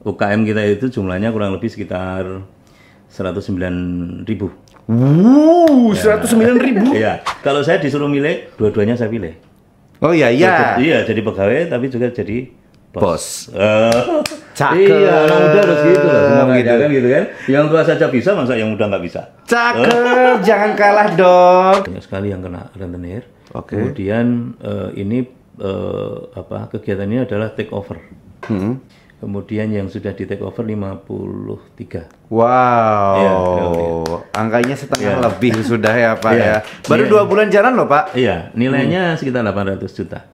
UKM kita itu jumlahnya kurang lebih sekitar 109.000. 109.000? Iya. Kalau saya disuruh milih, dua-duanya saya pilih. Oh iya. Iya, jadi pegawai tapi juga jadi bos. Cakep. Iya, anak muda harus gitu lah. Semua gitu. kan gitu kan. Yang tua saja bisa, masa yang muda nggak bisa? Cakep, jangan kalah dong. Banyak sekali yang kena rentenir. Oke. Kemudian ini kegiatan ini adalah take over. Kemudian yang sudah di take over 53. Wow, Iya, angkanya setengah lebih sudah ya Pak Iya. ya. Baru 2 bulan jalan loh Pak. Iya, nilainya sekitar 800 juta.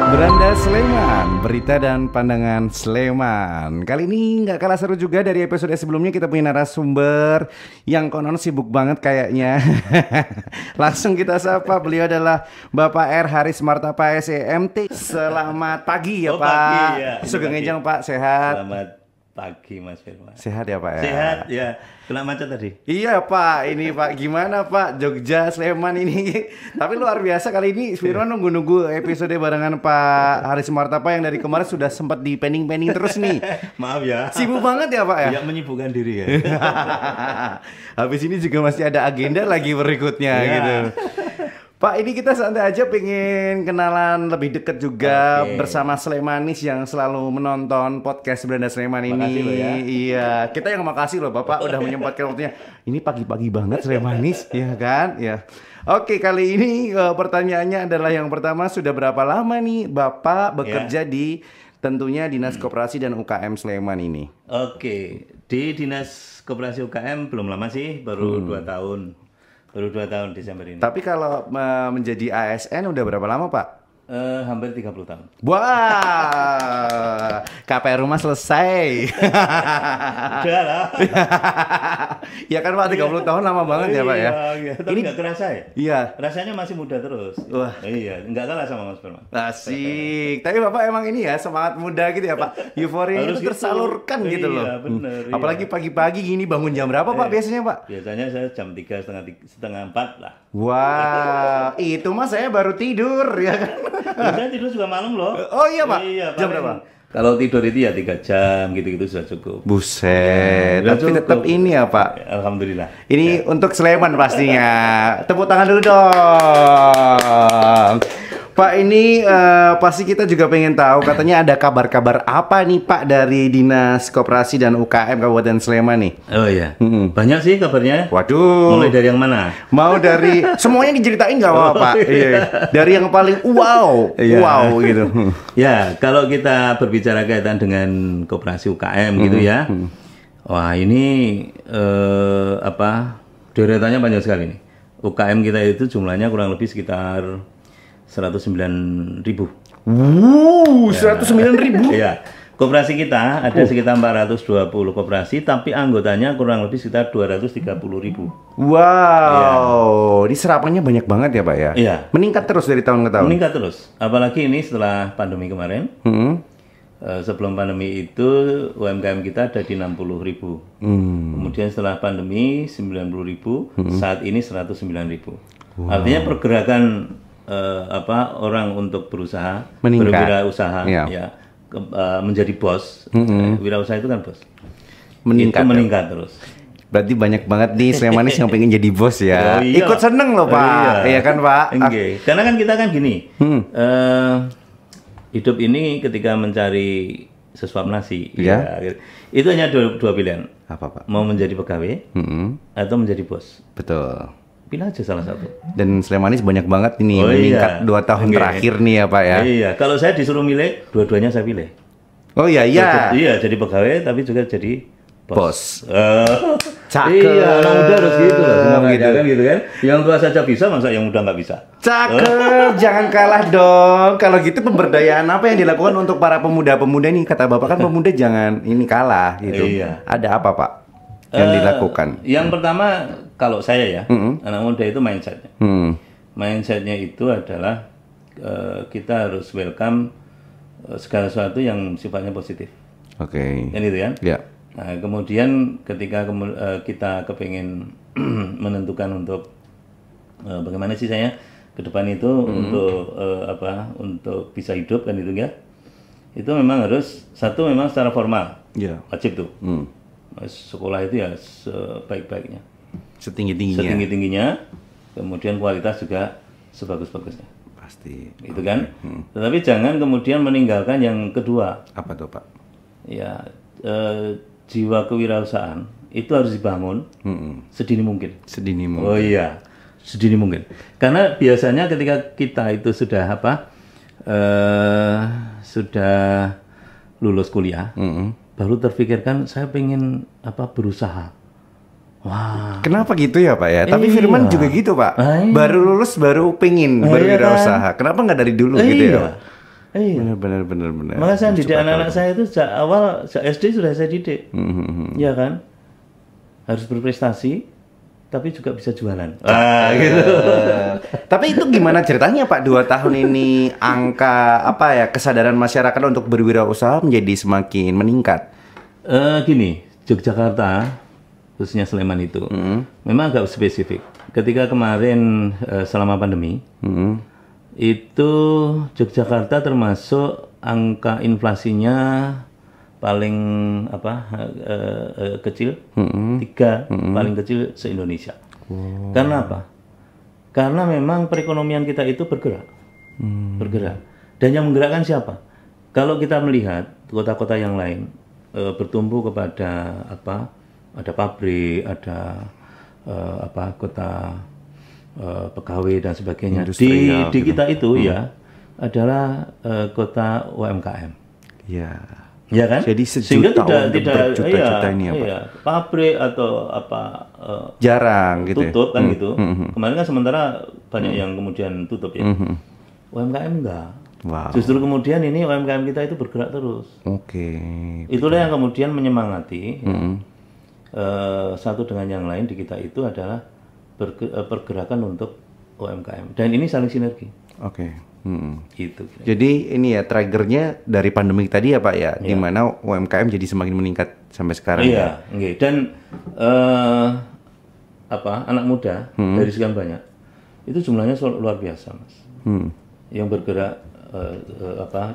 Beranda Sleman, berita dan pandangan Sleman. Kali ini nggak kalah seru juga dari episode sebelumnya. Kita punya narasumber yang konon sibuk banget kayaknya. Langsung kita sapa, beliau adalah Bapak R. Haris Martapa SEMT. Selamat pagi ya Pak. Pagi, ya. Sugeng Enjang Pak, sehat. Selamat pagi Mas Firman. Sehat ya Pak ya. Sehat ya. Kena macet tadi. Iya Pak, ini Pak gimana Pak Jogja Sleman ini. Tapi luar biasa kali ini Firman nunggu-nunggu episode barengan Pak Haris Martapa yang dari kemarin sudah sempat di pending terus nih. Maaf ya. Sibuk banget ya Pak ya. Ya menyibukkan diri ya. Habis ini juga masih ada agenda lagi berikutnya gitu. Pak, ini kita santai aja pengen kenalan lebih dekat juga bersama Slemanis yang selalu menonton podcast Beranda Sleman ini. Makasih loh ya. Iya, kita yang makasih loh Bapak udah menyempatkan waktunya. Ini pagi-pagi banget Slemanis, ya kan? Ya. Oke, kali ini pertanyaannya adalah yang pertama, sudah berapa lama nih Bapak bekerja di tentunya Dinas Koperasi dan UKM Sleman ini? Oke, di Dinas Koperasi UKM belum lama sih, baru 2 tahun. Baru 2 tahun Desember ini. Tapi kalau menjadi ASN udah berapa lama Pak? Hampir 30 tahun. Wah, KPR rumah selesai. Udah lah. Ya kan Pak, 30 tahun lama banget ya Pak ya. Iya, tapi Ini nggak kerasa ya? Iya. Rasanya masih muda terus. Wah. Iya, nggak kalah sama Mas Firman. Asik. Tapi Bapak emang ini ya semangat muda gitu ya Pak. Euforia Harus itu gitu. tersalurkan gitu loh. Iya, bener, iya. Apalagi pagi-pagi gini bangun jam berapa Pak biasanya Pak? Biasanya saya jam 3, setengah 4 lah. Wah, itu mah saya baru tidur ya kan. Saya tidur juga malam loh. Oh iya Pak. Iya, Jam paling- berapa? Kalau tidur itu ya 3 jam gitu-gitu sudah cukup. Buset. Udah Tapi cukup. tetap ini ya Pak. Alhamdulillah. Ini untuk Sleman pastinya. Tepuk tangan dulu dong. Pak, ini pasti kita juga pengen tahu, katanya ada kabar-kabar apa nih Pak dari Dinas Koperasi dan UKM Kabupaten Sleman nih? Oh iya. Banyak sih kabarnya. Waduh. Mulai dari yang mana? Mau dari semuanya diceritain nggak apa-apa Pak? Iya. Dari yang paling wow, Iya. wow gitu. Ya, kalau kita berbicara kaitan dengan koperasi UKM gitu ya. Wah, ini deretannya panjang sekali nih. UKM kita itu jumlahnya kurang lebih sekitar 109.000. 109.000. Iya. Koperasi kita ada sekitar 420 koperasi, tapi anggotanya kurang lebih sekitar 230.000. Wow, ini serapannya banyak banget ya Pak ya? Iya. Meningkat terus dari tahun ke tahun? Meningkat terus. Apalagi ini setelah pandemi kemarin. Sebelum pandemi itu UMKM kita ada di 60.000. Kemudian setelah pandemi 90.000, saat ini 109.000. Artinya pergerakan orang untuk berusaha, Meningkat. berwirausaha, Iya. ya, menjadi bos. Wirausaha itu kan bos. Meningkat. Itu meningkat terus. Berarti banyak banget nih Slemanis yang pengen jadi bos ya. Oh, iya. Ikut seneng loh Pak. Iya kan Pak? Oke. Karena kan kita kan gini, hidup ini ketika mencari sesuap nasi, Ya. ya, itu hanya dua pilihan. Apa Pak? Mau menjadi pegawai atau menjadi bos. Betul. Pilih aja salah satu. Dan Slemanis banyak banget ini Oh, meningkat iya. 2 tahun Oke. terakhir nih ya Pak ya. Iya. Kalau saya disuruh milih, dua-duanya saya pilih. Oh iya iya. Iya, jadi pegawai tapi juga jadi Bos. Cakep. Iya, anak muda harus gitu lah. Semua Gitu. gitu kan. Yang tua saja bisa, masa yang muda nggak bisa? Cakep, jangan kalah dong. Kalau gitu pemberdayaan apa yang dilakukan untuk para pemuda-pemuda nih? Kata Bapak kan pemuda jangan ini kalah gitu. Iya. Ada apa Pak yang dilakukan? Yang pertama, kalau saya ya, anak muda itu mindsetnya. Mindsetnya itu adalah kita harus welcome segala sesuatu yang sifatnya positif. Oke. Kan itu kan? Ya. Nah, kemudian ketika kita kepingin menentukan untuk bagaimana sih saya ke depan itu untuk untuk bisa hidup kan itu ya. itu memang harus satu memang secara formal Ya. wajib tuh. Sekolah itu ya sebaik-baiknya, Setinggi-tingginya. setinggi-tingginya, kemudian kualitas juga sebagus-bagusnya. Pasti. Itu kan. Tetapi jangan kemudian meninggalkan yang kedua. Apa tuh Pak? Ya, jiwa kewirausahaan itu harus dibangun sedini mungkin. Sedini mungkin. Oh iya, sedini mungkin. Karena biasanya ketika kita itu sudah sudah lulus kuliah, baru terfikirkan saya pengen berusaha. Wah. Kenapa gitu ya Pak ya? Tapi Firman juga gitu Pak. Iya. Baru lulus baru pengen berwirausaha. Kenapa nggak dari dulu gitu ya Pak? Iya. Benar. Maka saya didik anak-anak saya itu sejak awal, sejak SD sudah saya didik. Ya kan? Harus berprestasi, tapi juga bisa jualan. Gitu. Tapi itu gimana ceritanya Pak? 2 tahun ini angka kesadaran masyarakat untuk berwirausaha menjadi semakin meningkat. Gini, Yogyakarta khususnya Sleman itu memang agak spesifik. Ketika kemarin selama pandemi itu Yogyakarta termasuk angka inflasinya paling kecil, 3 paling kecil se-Indonesia. Karena apa? Karena memang perekonomian kita itu bergerak. Dan yang menggerakkan siapa? Kalau kita melihat kota-kota yang lain bertumbuh kepada ada pabrik, ada kota pegawai dan sebagainya. Di kita itu ya adalah kota UMKM. Ya. Ya kan? Jadi sehingga tidak berjuta-juta ini pabrik atau jarang gitu. Tutup kan gitu. Kemarin kan sementara banyak yang kemudian tutup ya. UMKM enggak. Wow. Justru kemudian ini UMKM kita itu bergerak terus. Oke. Itulah yang kemudian menyemangati. Satu dengan yang lain di kita itu adalah pergerakan untuk UMKM. Dan ini saling sinergi. Oke. Gitu. Jadi ini ya triggernya dari pandemi tadi ya Pak ya, di mana UMKM jadi semakin meningkat sampai sekarang. Iya, dan anak muda dari sekian banyak itu jumlahnya luar biasa Mas. Yang bergerak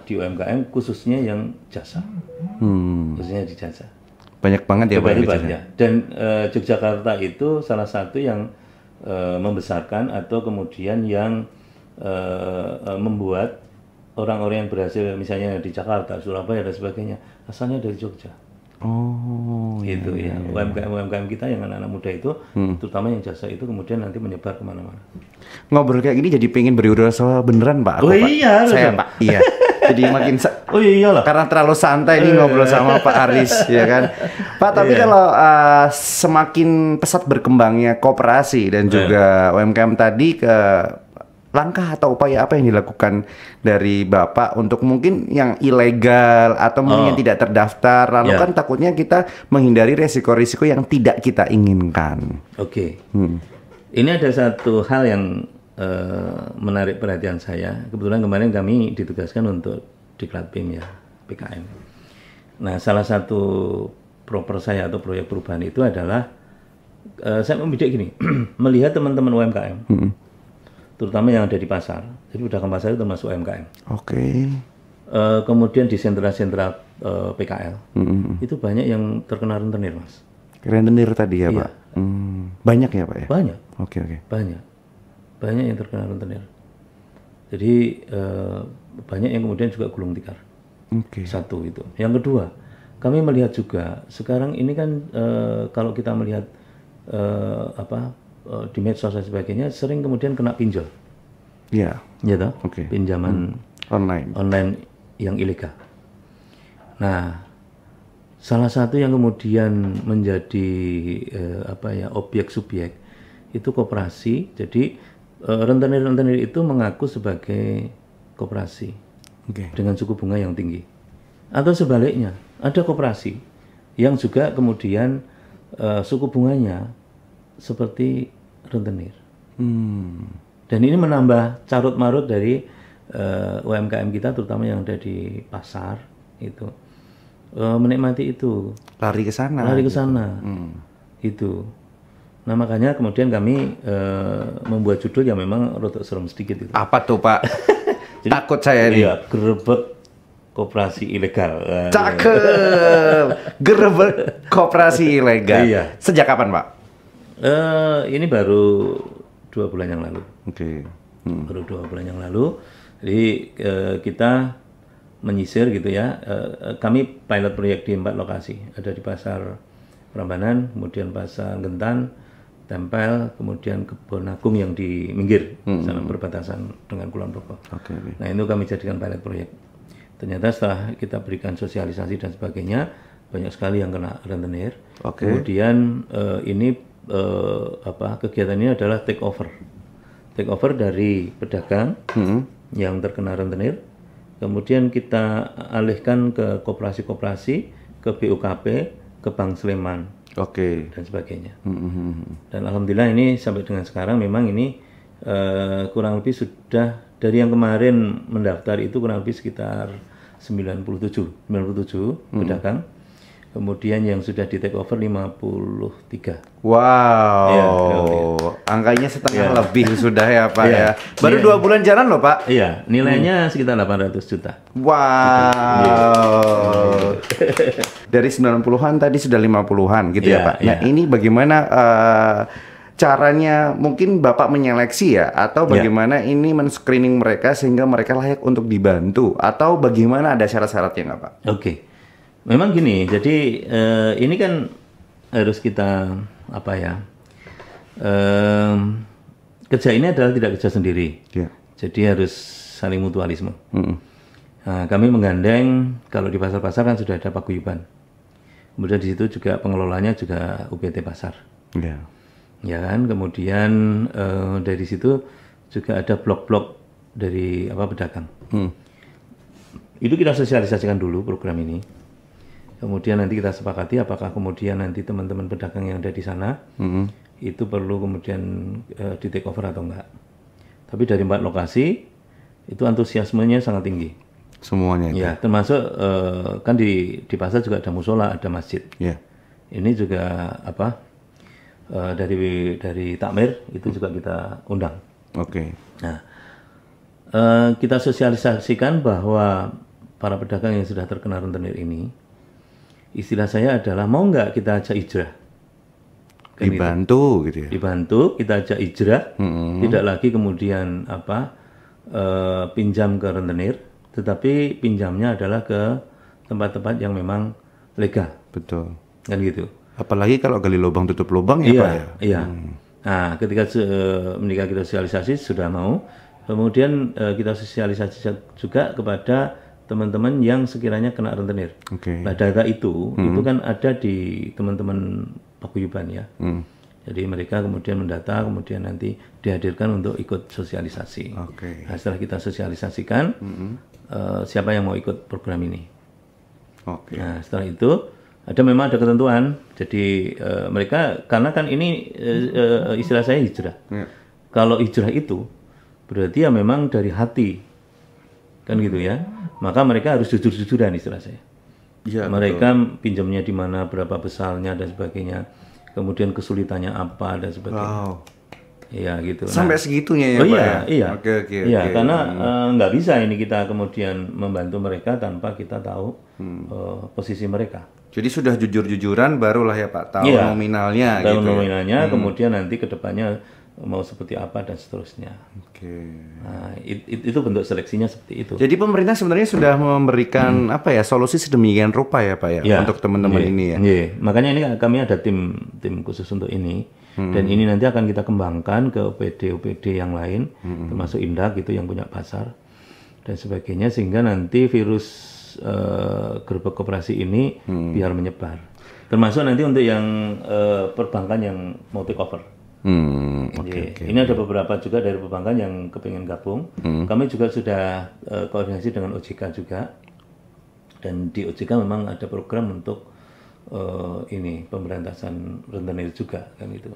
di UMKM khususnya yang jasa, khususnya di jasa. Banyak banget ya Pak. Banyak. Dan Yogyakarta itu salah satu yang membesarkan atau kemudian yang membuat orang-orang yang berhasil misalnya di Jakarta, Surabaya dan sebagainya asalnya dari Jogja. Oh, gitu ya. UMKM kita yang anak-anak muda itu, terutama yang jasa itu kemudian nanti menyebar kemana-mana. Ngobrol kayak gini jadi pengen berwirausaha beneran Pak. Iya, saya Pak. Iya. Jadi makin iyalah. Karena terlalu santai nih ngobrol sama Pak Aris ya kan. Pak, tapi kalau semakin pesat berkembangnya koperasi dan juga UMKM tadi, langkah atau upaya apa yang dilakukan dari Bapak untuk mungkin yang ilegal atau mungkin yang tidak terdaftar, lalu kan takutnya kita menghindari resiko-risiko yang tidak kita inginkan. Oke. Ini ada satu hal yang menarik perhatian saya. Kebetulan kemarin kami ditugaskan untuk Diklat BIM ya, PKM. Nah, salah satu proper saya atau proyek perubahan itu adalah saya membidik gini, melihat teman-teman UMKM. Terutama yang ada di pasar. Jadi pedagang pasar itu termasuk UMKM. Oke. Kemudian di sentra-sentra PKL itu banyak yang terkena rentenir, Mas. Rentenir tadi ya, Pak. Banyak ya, Pak ya? Banyak. Oke. Banyak yang terkena rentenir. Jadi banyak yang kemudian juga gulung tikar. Satu itu. Yang kedua, kami melihat juga sekarang ini kan kalau kita melihat di medsos dan sebagainya sering kemudian kena pinjol. Iya. Ya toh? Pinjaman online yang ilegal. Nah, salah satu yang kemudian menjadi objek subjek itu koperasi. Jadi rentenir-rentenir itu mengaku sebagai koperasi dengan suku bunga yang tinggi. Atau sebaliknya, ada koperasi yang juga kemudian suku bunganya seperti rentenir. Dan ini menambah carut marut dari UMKM kita, terutama yang ada di pasar itu menikmati itu, lari ke sana itu. Nah, makanya kemudian kami membuat judul yang memang rotok serem sedikit itu. Apa tuh, Pak? Jadi, takut saya nih. Iya, gerebek koperasi ilegal. Cakep. Gerebek koperasi ilegal. Iya. Sejak kapan, Pak? Ini baru 2 bulan yang lalu. Oke. Baru 2 bulan yang lalu. Jadi kita menyisir gitu ya. Kami pilot proyek di 4 lokasi. Ada di Pasar Prambanan, kemudian Pasar Gentan, Tempel, kemudian Kebon Agung yang di Minggir, sana perbatasan dengan Kulon Progo. Oke. Nah itu kami jadikan pilot proyek. Ternyata setelah kita berikan sosialisasi dan sebagainya, banyak sekali yang kena rentenir. Oke. Kemudian kegiatan ini adalah take over dari pedagang yang terkena rentenir. Kemudian kita alihkan ke koperasi-koperasi, ke BUKP, ke Bank Sleman, dan sebagainya. Dan alhamdulillah ini sampai dengan sekarang memang ini kurang lebih sudah dari yang kemarin mendaftar itu kurang lebih sekitar 97 pedagang. Kemudian yang sudah di take over 53. Wow, ya, angkanya setengah lebih sudah ya Pak ya. Baru 2 bulan jalan loh Pak. Iya, nilainya sekitar 800 juta. Wow. Dari 90-an tadi sudah 50-an gitu ya Pak. Nah ini bagaimana caranya, mungkin Bapak menyeleksi ya, atau bagaimana ini men-screening mereka sehingga mereka layak untuk dibantu, atau bagaimana, ada syarat-syaratnya nggak Pak? Oke. Memang gini, jadi ini kan harus kita kerja ini adalah tidak kerja sendiri, jadi harus saling mutualisme. Nah, kami menggandeng, kalau di pasar-pasar kan sudah ada paguyuban, kemudian di situ juga pengelolanya juga UPT pasar, ya kan. Kemudian dari situ juga ada blok-blok dari pedagang. Itu kita sosialisasikan dulu program ini. Kemudian nanti kita sepakati apakah kemudian nanti teman-teman pedagang yang ada di sana itu perlu kemudian di take over atau enggak. Tapi dari 4 lokasi itu antusiasmenya sangat tinggi. Semuanya itu? Ya, termasuk kan di pasar juga ada musola, ada masjid. Ini juga dari takmir itu juga kita undang. Nah, kita sosialisasikan bahwa para pedagang yang sudah terkena rentenir ini, istilah saya adalah mau nggak kita ajak hijrah, kan dibantu gitu ya? Dibantu, kita ajak hijrah, tidak lagi kemudian pinjam ke rentenir, tetapi pinjamnya adalah ke tempat-tempat yang memang legal. Betul. Kan gitu. Apalagi kalau gali lubang tutup lubang ya Pak ya? Iya. Nah, ketika menikah kita sosialisasi sudah mau, kemudian kita sosialisasi juga kepada teman-teman yang sekiranya kena rentenir. Nah, data itu kan ada di teman-teman paguyuban ya. Jadi mereka kemudian mendata, kemudian nanti dihadirkan untuk ikut sosialisasi. Nah, setelah kita sosialisasikan, siapa yang mau ikut program ini. Nah, setelah itu memang ada ketentuan. Jadi mereka, karena kan ini istilah saya hijrah. Kalau hijrah itu berarti ya memang dari hati, kan gitu ya. Maka mereka harus jujur-jujuran istilah saya. Mereka pinjamnya di mana, berapa besarnya dan sebagainya. Kemudian kesulitannya apa dan sebagainya. Iya gitu. Sampai segitunya ya Pak ya? Iya. Iya, karena nggak bisa ini kita kemudian membantu mereka tanpa kita tahu posisi mereka. Jadi sudah jujur-jujuran barulah ya Pak, tahu nominalnya tahu gitu. Nominalnya, kemudian nanti ke depannya mau seperti apa dan seterusnya. Nah, itu bentuk seleksinya seperti itu. Jadi pemerintah sebenarnya sudah memberikan solusi sedemikian rupa ya Pak ya, untuk teman-teman ini ya. Makanya ini kami ada tim khusus untuk ini, dan ini nanti akan kita kembangkan ke UPD yang lain, termasuk Indak gitu yang punya pasar dan sebagainya, sehingga nanti virus gerbek koperasi ini biar menyebar. Termasuk nanti untuk yang perbankan yang mau take over. Ini ada beberapa juga dari perbankan yang kepengen gabung. Kami juga sudah koordinasi dengan OJK juga, dan di OJK memang ada program untuk ini pemberantasan rentenir juga kan itu.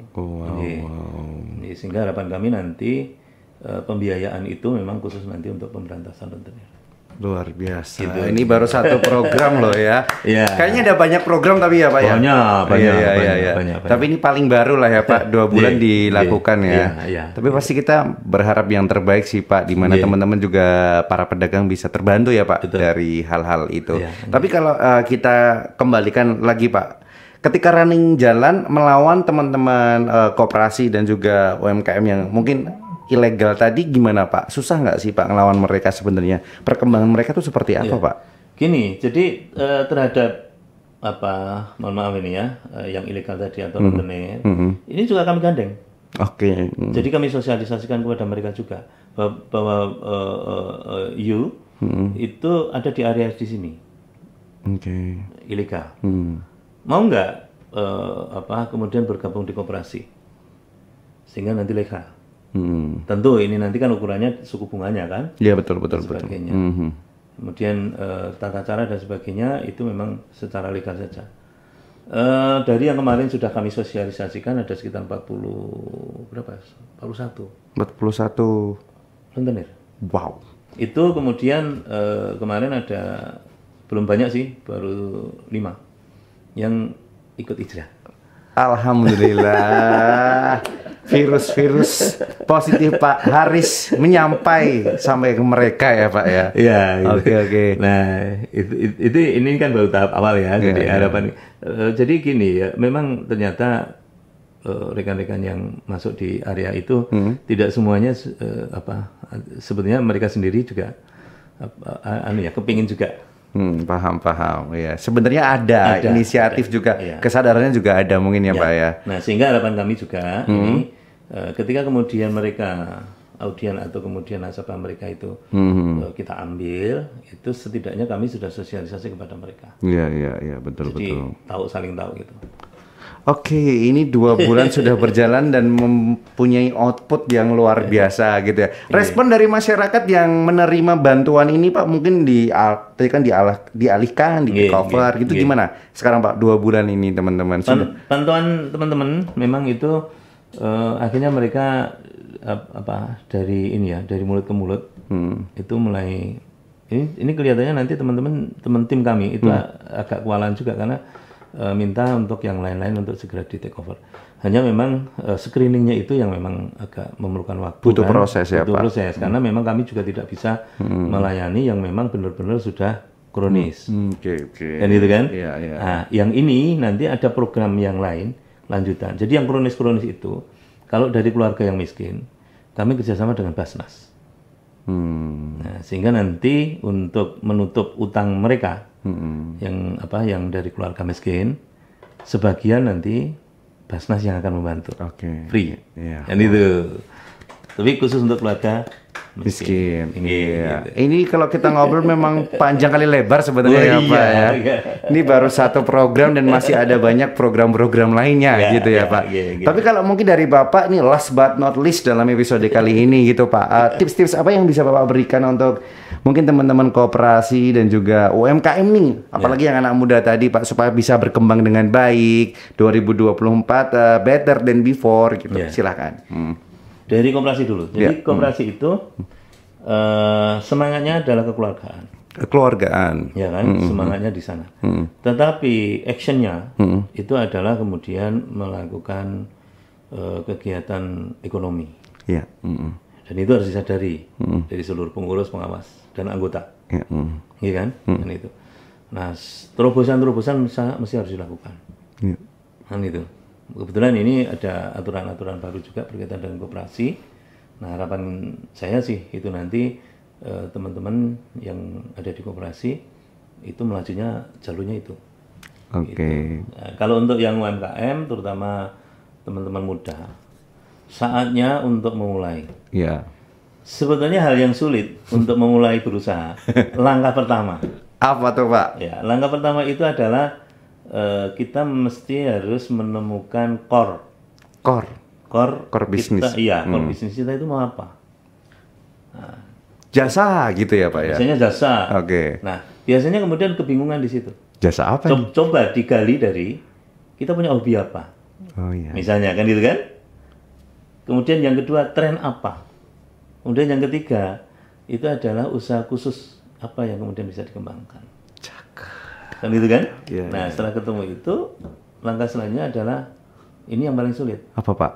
Sehingga harapan kami nanti pembiayaan itu memang khusus nanti untuk pemberantasan rentenir. Luar biasa. Gitu. Ini baru satu program loh ya. Iya. Kayaknya ada banyak program tapi ya Pak ya. Banyak. Tapi ini paling baru lah ya Pak. 2 bulan dilakukan ya. Iya. Tapi pasti kita berharap yang terbaik sih Pak. Di mana teman-teman juga para pedagang bisa terbantu ya Pak. Betul. Dari hal-hal itu. Tapi kalau kita kembalikan lagi Pak. Ketika running jalan melawan teman-teman koperasi dan juga UMKM yang mungkin ilegal tadi gimana Pak? Susah nggak sih Pak ngelawan mereka sebenarnya? Perkembangan mereka tuh seperti apa Pak? Gini, jadi terhadap mohon maaf ini ya, yang ilegal tadi atau rentenir, ini juga kami gandeng. Oke. Jadi kami sosialisasikan kepada mereka juga bahwa you itu ada di area di sini, ilegal. Mau nggak kemudian bergabung di koperasi sehingga nanti legal. Tentu ini nanti kan ukurannya suku bunganya kan? Iya betul. Kemudian tata cara dan sebagainya itu memang secara legal saja. Dari yang kemarin sudah kami sosialisasikan ada sekitar 41 rentenir. Wow. Itu kemudian kemarin ada belum banyak sih, baru 5 yang ikut hijrah. Alhamdulillah. Virus positif Pak Haris menyampai sampai ke mereka ya Pak ya. Iya. Oke. Nah itu ini kan baru tahap awal ya. Jadi harapan. Jadi gini ya, memang ternyata rekan-rekan yang masuk di area itu tidak semuanya sebetulnya mereka sendiri juga kepingin juga. Paham ya. Sebenarnya ada inisiatif juga, kesadarannya juga ada mungkin ya Pak ya. Nah sehingga harapan kami juga ini ketika kemudian mereka audien atau kemudian nasabah mereka itu kita ambil, itu setidaknya kami sudah sosialisasi kepada mereka. Iya betul. Jadi saling tahu gitu. Oke, ini 2 bulan sudah berjalan dan mempunyai output yang luar biasa gitu ya. Respon dari masyarakat yang menerima bantuan ini Pak mungkin dialihkan, di cover gitu gimana? Sekarang Pak 2 bulan ini teman-teman bantuan teman-teman memang itu akhirnya mereka dari mulut ke mulut itu mulai ini kelihatannya nanti teman tim kami itu agak kewalahan juga karena minta untuk yang lain-lain untuk segera di take over. Hanya memang screeningnya itu yang memang agak memerlukan waktu. Butuh proses ya Pak. Proses karena memang kami juga tidak bisa melayani yang memang benar-benar sudah kronis. Oke. Dan itu kan. Iya. Nah, yang ini nanti ada program yang lain lanjutan. Jadi yang kronis itu kalau dari keluarga yang miskin kami kerjasama dengan Basnas. Nah, sehingga nanti untuk menutup utang mereka yang dari keluarga miskin, sebagian nanti Basnas yang akan membantu, free, dan itu. Tapi khusus untuk keluarga miskin. Iya. Ini kalau kita ngobrol memang panjang kali lebar sebenarnya ya Pak ya. Ini baru satu program dan masih ada banyak program-program lainnya gitu ya Pak. Tapi kalau mungkin dari Bapak nih last but not least dalam episode kali ini gitu Pak, tips-tips apa yang bisa Bapak berikan untuk mungkin teman-teman koperasi dan juga UMKM nih, apalagi yang anak muda tadi Pak, supaya bisa berkembang dengan baik 2024 better than before gitu. Silakan. Dari koperasi dulu. Jadi koperasi itu semangatnya adalah kekeluargaan. Ya kan, semangatnya di sana. Tetapi actionnya itu adalah kemudian melakukan kegiatan ekonomi. Dan itu harus disadari dari seluruh pengurus, pengawas, dan anggota. Iya kan? Dan itu. Nah, terobosan-terobosan mesti harus dilakukan. Kan itu. Kebetulan ini ada aturan-aturan baru juga berkaitan dengan koperasi. Nah, harapan saya sih itu nanti teman-teman yang ada di koperasi itu melajunya jalurnya itu. Gitu. Nah, kalau untuk yang UMKM, terutama teman-teman muda, saatnya untuk memulai. Sebetulnya hal yang sulit untuk memulai berusaha. Langkah pertama. Apa tuh Pak? Ya, langkah pertama itu adalah kita mesti harus menemukan core bisnis. Core bisnis kita itu mau apa? Nah, jasa gitu ya Pak ya? Biasanya jasa. Nah, biasanya kemudian kebingungan di situ. Jasa apa? Coba digali dari kita punya hobi apa? Misalnya kan gitu kan? Kemudian yang kedua, tren apa? Kemudian yang ketiga, itu adalah usaha khusus apa yang kemudian bisa dikembangkan. Kan gitu kan? Nah, setelah ketemu itu, langkah selanjutnya adalah ini yang paling sulit. Apa Pak?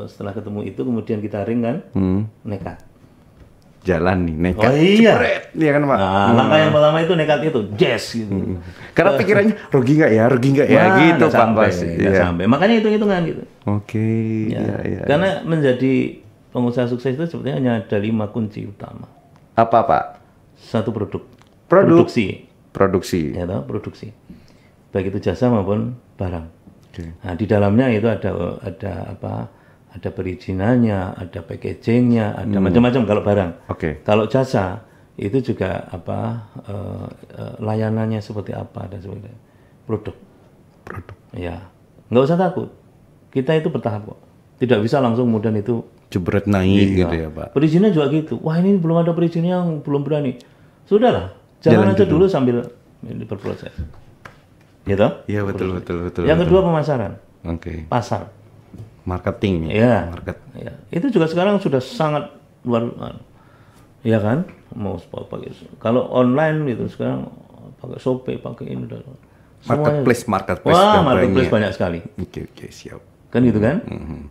Setelah ketemu itu kemudian kita ring kan, nekat. Jalan nih, nekat. Oh iya. Iya kan Pak? Nah, langkah yang pertama itu nekat itu, yes gitu. Karena pikirannya rugi nggak ya, gitu Pak. Nggak sampai. Makanya hitung-hitungan gitu. Oke. Iya. Karena menjadi pengusaha sukses itu sebetulnya hanya ada 5 kunci utama. Apa Pak? Satu produksi. Ya toh, produksi. Baik itu jasa maupun barang. Nah, di dalamnya itu ada apa? Ada perizinannya, ada packagingnya, ada macam-macam kalau barang. Kalau jasa itu juga apa? Layanannya seperti apa dan sebagainya. Produk. Ya, nggak usah takut. Kita itu bertahap kok. Tidak bisa langsung kemudian itu jebret naik gitu ya Pak. Perizinnya juga gitu. Wah ini belum ada perizinnya, yang belum berani. Sudahlah. Jalan aja dulu sambil berproses. Gitu? Iya betul. Yang kedua pemasaran. Pasar. Marketing. Ya. Itu juga sekarang sudah sangat luar. Ya kan? Mau pakai. Kalau online itu sekarang pakai Shopee, pakai ini dan marketplace. Wah, marketplace banyak sekali. Oke, siap. Kan gitu kan?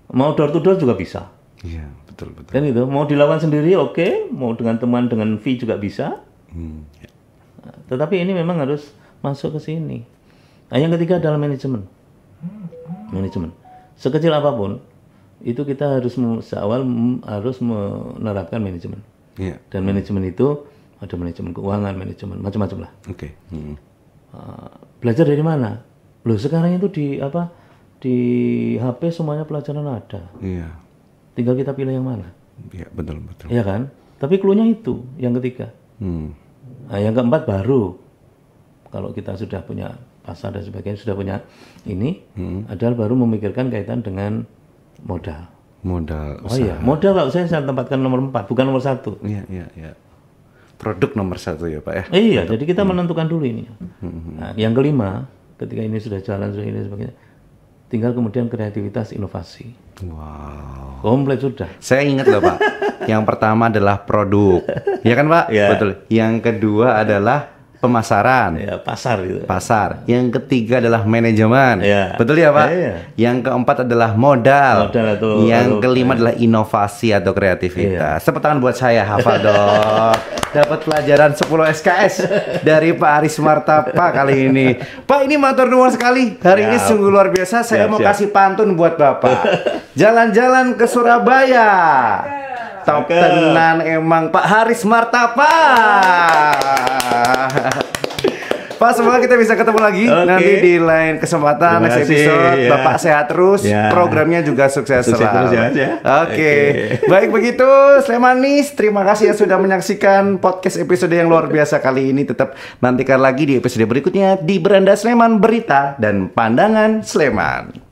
Mau door to door juga bisa. Iya, betul. Kan itu. Mau dilakukan sendiri oke. Mau dengan teman dengan fee juga bisa. Tetapi ini memang harus masuk ke sini. Nah, yang ketiga adalah manajemen. Sekecil apapun, itu kita harus seawal harus menerapkan manajemen. Dan manajemen itu ada manajemen keuangan, manajemen macam-macam lah. Belajar dari mana? Loh sekarang itu di HP semuanya pelajaran ada. Tinggal kita pilih yang mana. Iya betul. Iya kan? Tapi clue-nya itu yang ketiga. Nah, yang keempat baru kalau kita sudah punya pasar dan sebagainya, sudah punya ini, adalah baru memikirkan kaitan dengan modal. Modal. Oh iya, modal kalau saya tempatkan nomor 4, bukan nomor 1. Iya. Produk nomor 1 ya Pak ya. Iya, jadi kita menentukan dulu ini. Nah, yang kelima, ketika ini sudah jalan, sudah ini sebagainya, tinggal kemudian kreativitas, inovasi. Wow. Komplit sudah. Saya ingat loh Pak. Yang pertama adalah produk, ya kan Pak? Betul. Yang kedua adalah pemasaran. Pasar gitu. Pasar. Yang ketiga adalah manajemen. Betul ya Pak? Yang keempat adalah modal. Yang kelima adalah inovasi atau kreativitas. Tepuk tangan buat saya, hafal dong. Dapat pelajaran 10 SKS dari Pak Aris Martapa kali ini. Pak, ini matur nuwun sekali. Hari ini sungguh luar biasa. Saya mau kasih pantun buat Bapak. Jalan-jalan ke Surabaya. Top tenan emang Pak Haris Martapa. Pak, semoga kita bisa ketemu lagi nanti di lain kesempatan, next episode. Bapak sehat terus, programnya juga sukses selalu. Baik begitu, Slemanis. Terima kasih yang sudah menyaksikan podcast episode yang luar biasa kali ini. Tetap nantikan lagi di episode berikutnya di Beranda Sleman, Berita dan Pandangan Sleman.